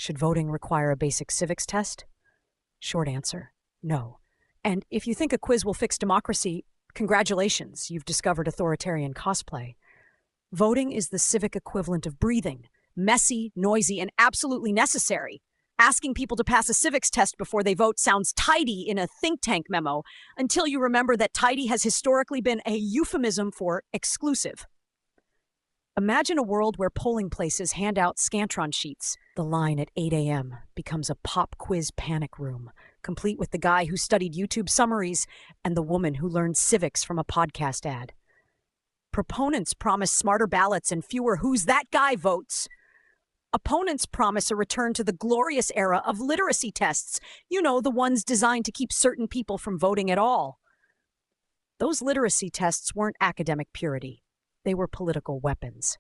Should voting require a basic civics test? Short answer, no. And if you think a quiz will fix democracy, congratulations, you've discovered authoritarian cosplay. Voting is the civic equivalent of breathing, messy, noisy, and absolutely necessary. Asking people to pass a civics test before they vote sounds tidy in a think tank memo, until you remember that tidy has historically been a euphemism for exclusive. Imagine a world where polling places hand out Scantron sheets. The line at 8 a.m. becomes a pop quiz panic room, complete with the guy who studied YouTube summaries and the woman who learned civics from a podcast ad. Proponents promise smarter ballots and fewer "who's that guy" votes. Opponents promise a return to the glorious era of literacy tests, the ones designed to keep certain people from voting at all. Those literacy tests weren't academic purity. They were political weapons.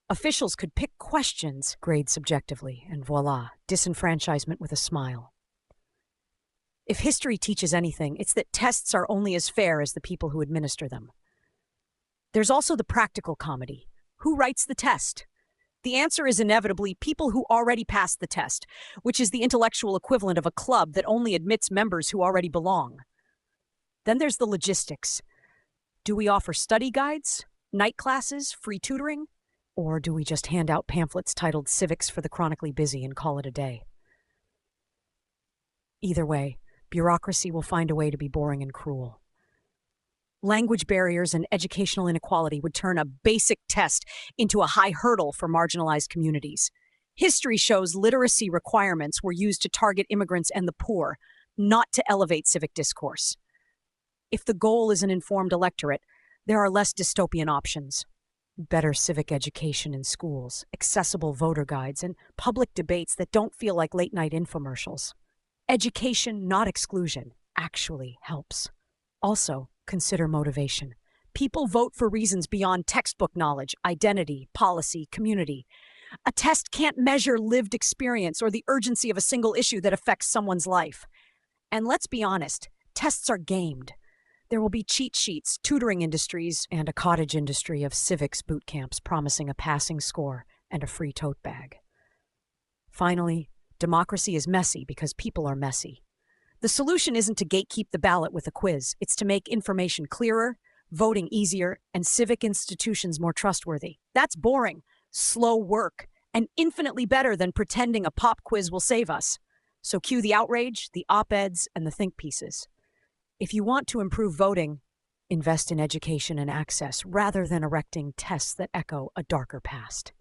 Officials could pick questions, grade subjectively, and voila, disenfranchisement with a smile. If history teaches anything, it's that tests are only as fair as the people who administer them. There's also the practical comedy. Who writes the test? The answer is inevitably people who already passed the test, which is the intellectual equivalent of a club that only admits members who already belong. Then there's the logistics. Do we offer study guides, night classes, free tutoring? Or do we just hand out pamphlets titled Civics for the chronically busy and call it a day? Either way, bureaucracy will find a way to be boring and cruel. Language barriers and educational inequality would turn a basic test into a high hurdle for marginalized communities. History shows literacy requirements were used to target immigrants and the poor, not to elevate civic discourse. If the goal is an informed electorate, there are less dystopian options. Better civic education in schools, accessible voter guides, and public debates that don't feel like late-night infomercials. Education, not exclusion, actually helps. Also, consider motivation. People vote for reasons beyond textbook knowledge, identity, policy, community. A test can't measure lived experience or the urgency of a single issue that affects someone's life. And let's be honest, tests are gamed. There will be cheat sheets, tutoring industries, and a cottage industry of civics boot camps promising a passing score and a free tote bag. Finally, democracy is messy because people are messy. The solution isn't to gatekeep the ballot with a quiz. It's to make information clearer, voting easier, and civic institutions more trustworthy. That's boring, slow work, and infinitely better than pretending a pop quiz will save us. So cue the outrage, the op-eds, and the think pieces. If you want to improve voting, invest in education and access rather than erecting tests that echo a darker past.